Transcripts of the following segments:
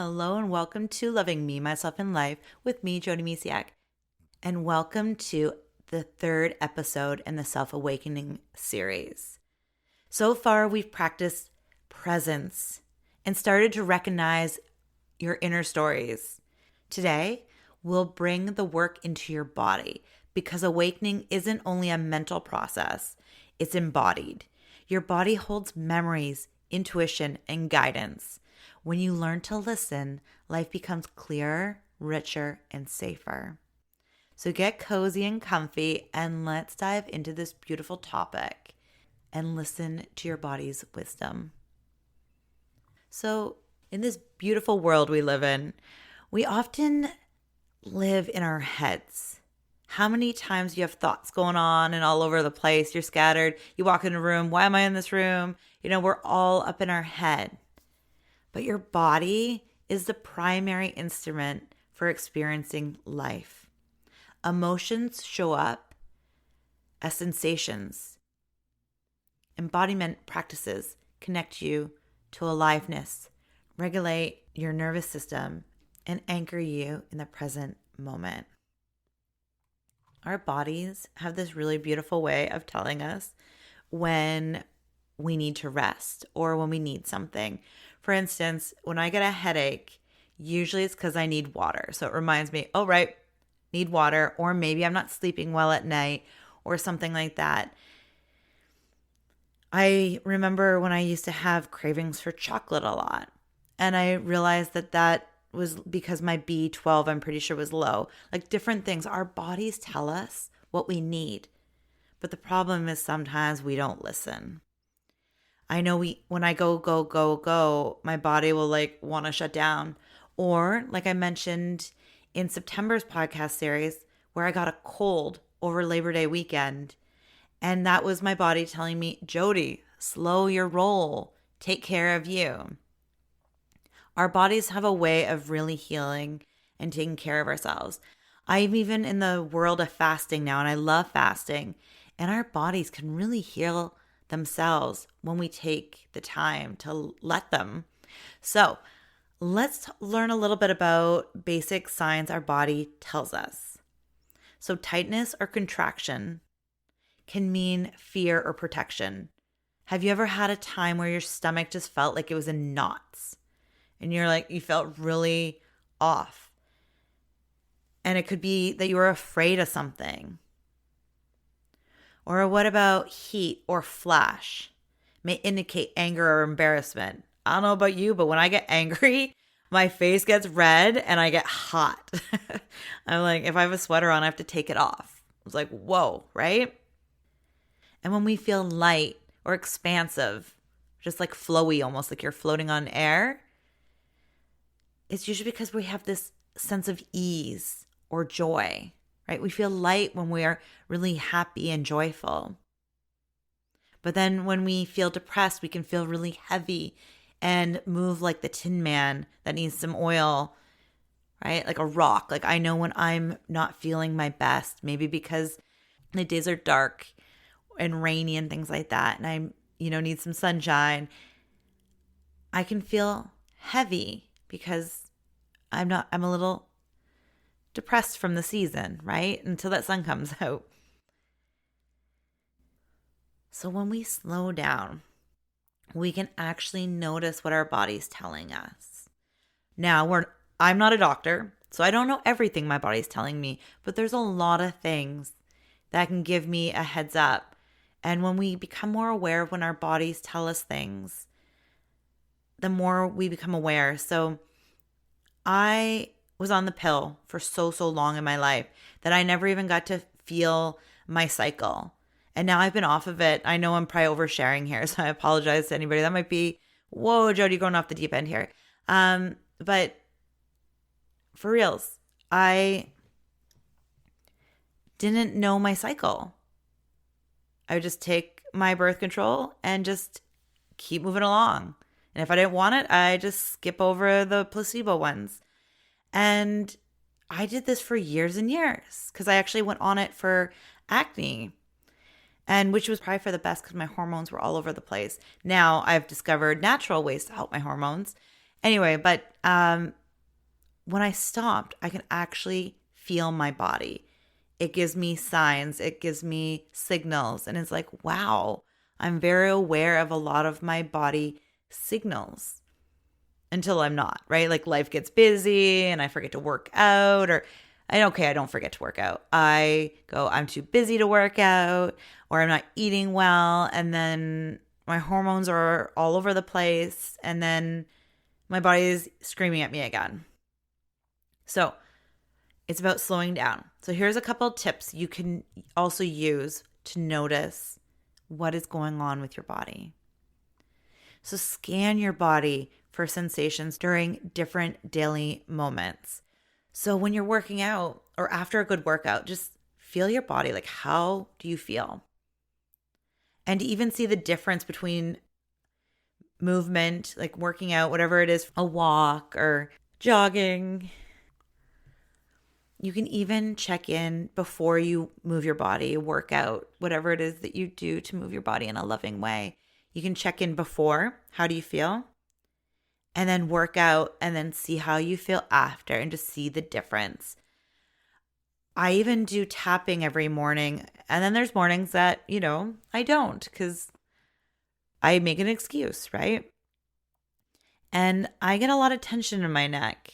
Hello and welcome to Loving Me, Myself, and Life with me, Jody Misiak. And welcome to the third episode in the Self-Awakening series. So far, we've practiced presence and started to recognize your inner stories. Today, we'll bring the work into your body because awakening isn't only a mental process, it's embodied. Your body holds memories, intuition, and guidance. When you learn to listen, life becomes clearer, richer, and safer. So get cozy and comfy and let's dive into this beautiful topic and listen to your body's wisdom. So in this beautiful world we live in, we often live in our heads. How many times you have thoughts going on and all over the place, you're scattered, you walk in a room, why am I in this room? We're all up in our head. But your body is the primary instrument for experiencing life. Emotions show up as sensations. Embodiment practices connect you to aliveness, regulate your nervous system, and anchor you in the present moment. Our bodies have this really beautiful way of telling us when we need to rest or when we need something. For instance, when I get a headache, usually it's because I need water. So it reminds me, oh, right, need water, or maybe I'm not sleeping well at night or something like that. I remember when I used to have cravings for chocolate a lot, and I realized that was because my B12, I'm pretty sure, was low. Like different things. Our bodies tell us what we need, but the problem is sometimes we don't listen. I know when I go, my body will want to shut down. Or like I mentioned in September's podcast series where I got a cold over Labor Day weekend. And that was my body telling me, Jody, slow your roll, take care of you. Our bodies have a way of really healing and taking care of ourselves. I'm even in the world of fasting now, and I love fasting. And our bodies can really heal themselves when we take the time to let them. So let's learn a little bit about basic signs our body tells us. So tightness or contraction can mean fear or protection. Have you ever had a time where your stomach just felt like it was in knots and you felt really off? And it could be that you were afraid of something. Or what about heat or flash? May indicate anger or embarrassment. I don't know about you, but when I get angry, my face gets red and I get hot. I'm like, if I have a sweater on, I have to take it off. It's like, whoa, right? And when we feel light or expansive, just like flowy, almost like you're floating on air, it's usually because we have this sense of ease or joy. Right? We feel light when we are really happy and joyful. But then when we feel depressed, we can feel really heavy and move like the Tin Man that needs some oil, right? Like a rock. Like I know when I'm not feeling my best, maybe because the days are dark and rainy and things like that, and I, need some sunshine, I can feel heavy because I'm a little depressed from the season, right? Until that sun comes out. So when we slow down, we can actually notice what our body's telling us. Now, I'm not a doctor, so I don't know everything my body's telling me, but there's a lot of things that can give me a heads up. And when we become more aware of when our bodies tell us things, the more we become aware. So I was on the pill for so long in my life that I never even got to feel my cycle. And now I've been off of it. I know I'm probably oversharing here, so I apologize to anybody. That might be, whoa, Jody, going off the deep end here. But for reals, I didn't know my cycle. I would just take my birth control and just keep moving along. And if I didn't want it, I just skip over the placebo ones. And I did this for years and years because I actually went on it for acne, and which was probably for the best because my hormones were all over the place. Now I've discovered natural ways to help my hormones, Anyway, but when I stopped, I could actually feel my body. It gives me signs, it gives me signals, and it's like, wow, I'm very aware of a lot of my body signals until I'm not, right? Like life gets busy and I forget to work out, or I don't forget to work out. I go, I'm too busy to work out, or I'm not eating well, and then my hormones are all over the place, and then my body is screaming at me again. So it's about slowing down. So here's a couple of tips you can also use to notice what is going on with your body. So scan your body for sensations during different daily moments. So when you're working out or after a good workout, just feel your body. Like, how do you feel? And to even see the difference between movement, like working out, whatever it is, a walk or jogging. You can even check in before you move your body, work out, whatever it is that you do to move your body in a loving way. You can check in before. How do you feel? And then work out and then see how you feel after and just see the difference. I even do tapping every morning. And then there's mornings that, I don't because I make an excuse, right? And I get a lot of tension in my neck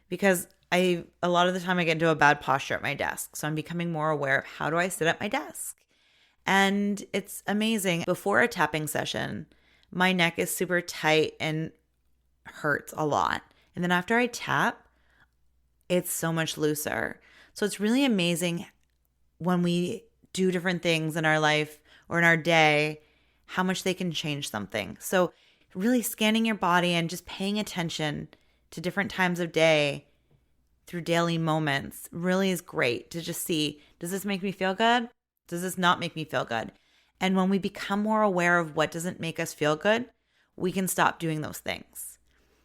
because a lot of the time I get into a bad posture at my desk. So I'm becoming more aware of how do I sit at my desk. And it's amazing. Before a tapping session, my neck is super tight and hurts a lot. And then after I tap, it's so much looser. So it's really amazing when we do different things in our life or in our day, how much they can change something. So really scanning your body and just paying attention to different times of day through daily moments really is great to just see, does this make me feel good? Does this not make me feel good? And when we become more aware of what doesn't make us feel good, we can stop doing those things.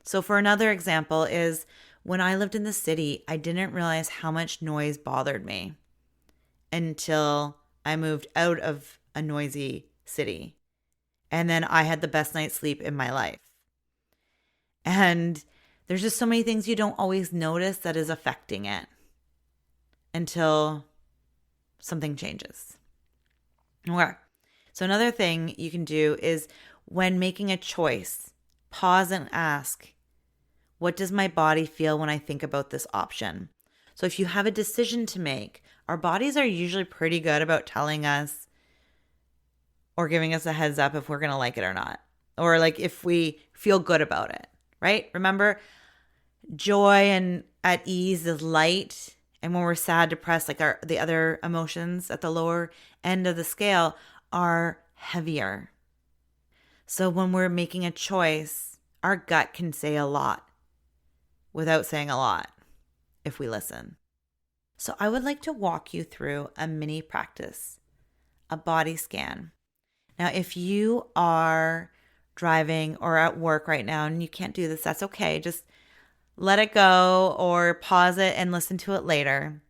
So for another example is when I lived in the city, I didn't realize how much noise bothered me until I moved out of a noisy city. And then I had the best night's sleep in my life. And there's just so many things you don't always notice that is affecting it until something changes. Okay. So another thing you can do is when making a choice, pause and ask, what does my body feel when I think about this option? So if you have a decision to make, our bodies are usually pretty good about telling us or giving us a heads up if we're going to like it or not, or like if we feel good about it, right? Remember, joy and at ease is light. And when we're sad, depressed, like the other emotions at the lower end of the scale are heavier. So when we're making a choice, our gut can say a lot without saying a lot if we listen. So I would like to walk you through a mini practice, a body scan. Now, if you are driving or at work right now and you can't do this, that's okay. Just let it go or pause it and listen to it later.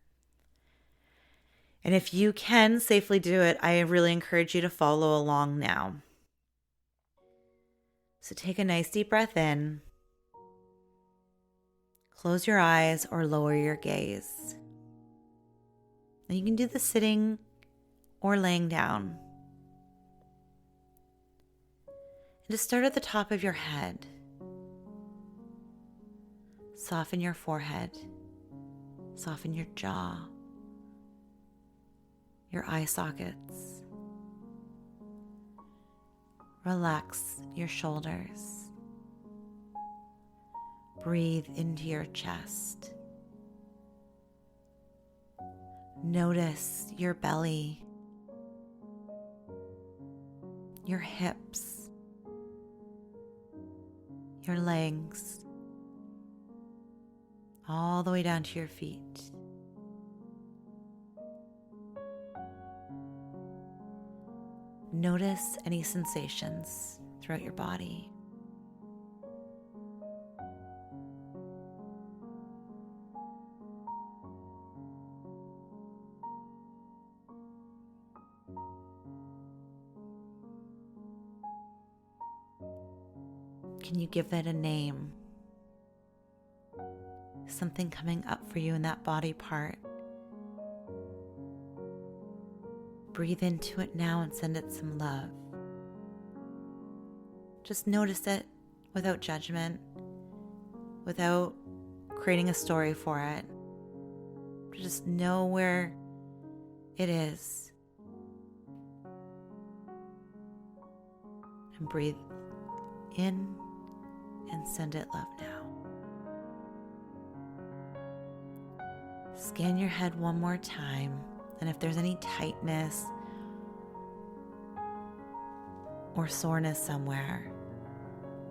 And if you can safely do it, I really encourage you to follow along now. So take a nice deep breath in. Close your eyes or lower your gaze. And you can do this sitting or laying down. And just start at the top of your head. Soften your forehead. Soften your jaw. Your eye sockets. Relax your shoulders. Breathe into your chest. Notice your belly, your hips, your legs, all the way down to your feet. Notice any sensations throughout your body. Can you give that a name? something coming up for you in that body part. Breathe into it now and send it some love. Just notice it without judgment, without creating a story for it. Just know where it is. And breathe in and send it love now. Scan your head one more time, and if there's any tightness or soreness somewhere,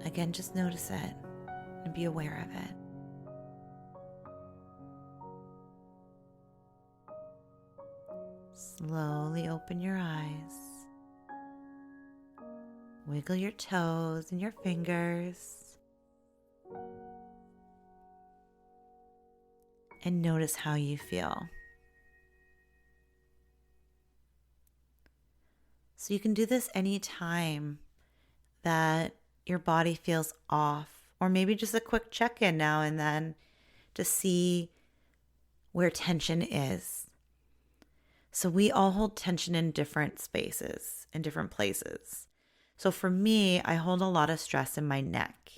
again, just notice it and be aware of it. Slowly open your eyes. Wiggle your toes and your fingers. And notice how you feel. So you can do this anytime that your body feels off, or maybe just a quick check-in now and then to see where tension is. So we all hold tension in different spaces, in different places. So for me, I hold a lot of stress in my neck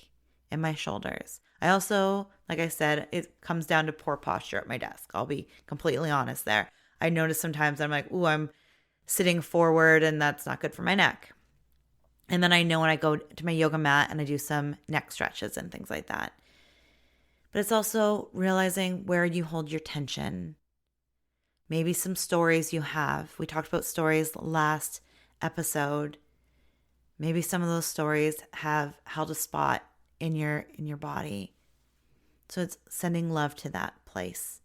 and my shoulders. I also, like I said, it comes down to poor posture at my desk. I'll be completely honest there. I notice sometimes I'm like, ooh, I'm sitting forward and that's not good for my neck. And then I know when I go to my yoga mat and I do some neck stretches and things like that. But it's also realizing where you hold your tension. Maybe some stories you have. We talked about stories last episode. Maybe some of those stories have held a spot in your body. So it's sending love to that place.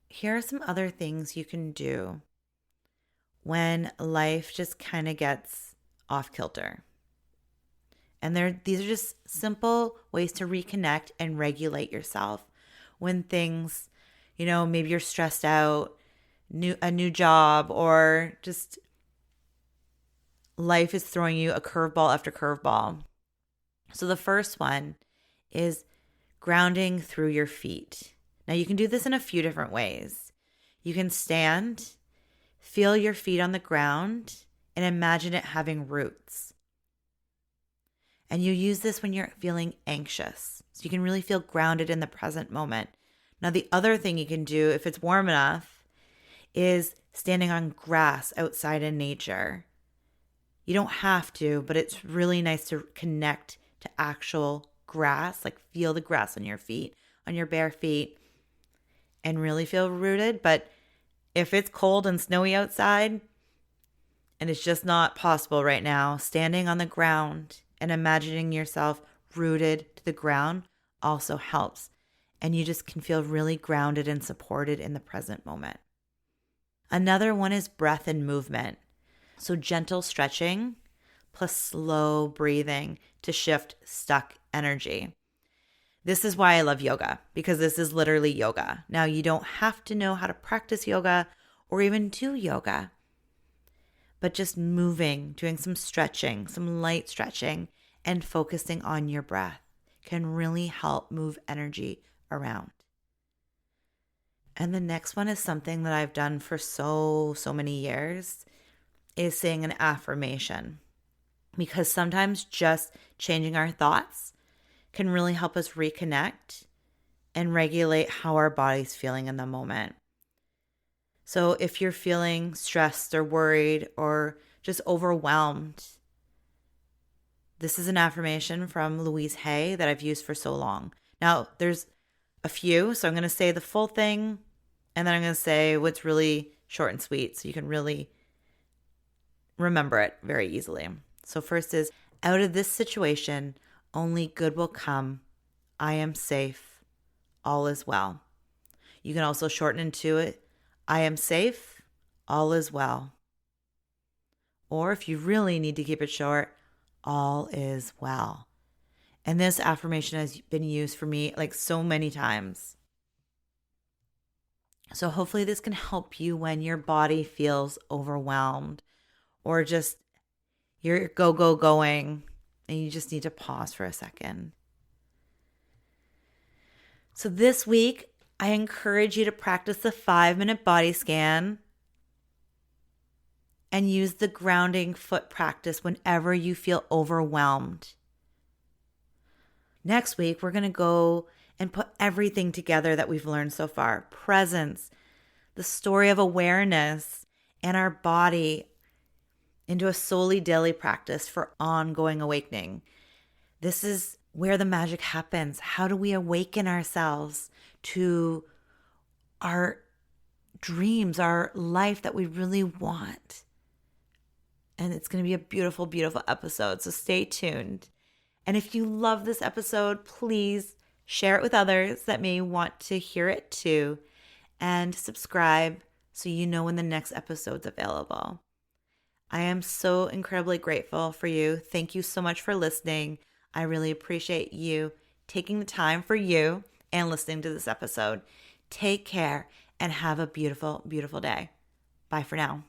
Here are some other things you can do when life just kind of gets off kilter. And these are just simple ways to reconnect and regulate yourself when things, maybe you're stressed out, a new job, or just life is throwing you a curveball after curveball. So the first one is grounding through your feet. Now you can do this in a few different ways. You can stand, feel your feet on the ground, and imagine it having roots. And you use this when you're feeling anxious. So you can really feel grounded in the present moment. Now, the other thing you can do, if it's warm enough, is standing on grass outside in nature. You don't have to, but it's really nice to connect to actual grass, like feel the grass on your feet, on your bare feet, and really feel rooted. But if it's cold and snowy outside, and it's just not possible right now, standing on the ground and imagining yourself rooted to the ground also helps. And you just can feel really grounded and supported in the present moment. Another one is breath and movement. So gentle stretching plus slow breathing to shift stuck energy. This is why I love yoga, because this is literally yoga. Now, you don't have to know how to practice yoga or even do yoga, but just moving, doing some stretching, some light stretching, and focusing on your breath can really help move energy around. And the next one is something that I've done for so many years, is saying an affirmation. Because sometimes just changing our thoughts can really help us reconnect and regulate how our body's feeling in the moment. So if you're feeling stressed or worried or just overwhelmed, this is an affirmation from Louise Hay that I've used for so long. Now, there's a few, so I'm going to say the full thing, and then I'm going to say what's really short and sweet so you can really remember it very easily. So first is, out of this situation, only good will come. I am safe. All is well. You can also shorten into it, I am safe. All is well. Or if you really need to keep it short, all is well. And this affirmation has been used for me like so many times. So hopefully this can help you when your body feels overwhelmed or just you're going and you just need to pause for a second. So this week, I encourage you to practice the 5-minute body scan and use the grounding foot practice whenever you feel overwhelmed. Next week, we're going to go and put everything together that we've learned so far. Presence, the story of awareness, and our body into a solely daily practice for ongoing awakening. This is where the magic happens. How do we awaken ourselves to our dreams, our life that we really want? And it's going to be a beautiful, beautiful episode. So stay tuned. And if you love this episode, please share it with others that may want to hear it too. And subscribe so you know when the next episode's available. I am so incredibly grateful for you. Thank you so much for listening. I really appreciate you taking the time for you and listening to this episode. Take care and have a beautiful, beautiful day. Bye for now.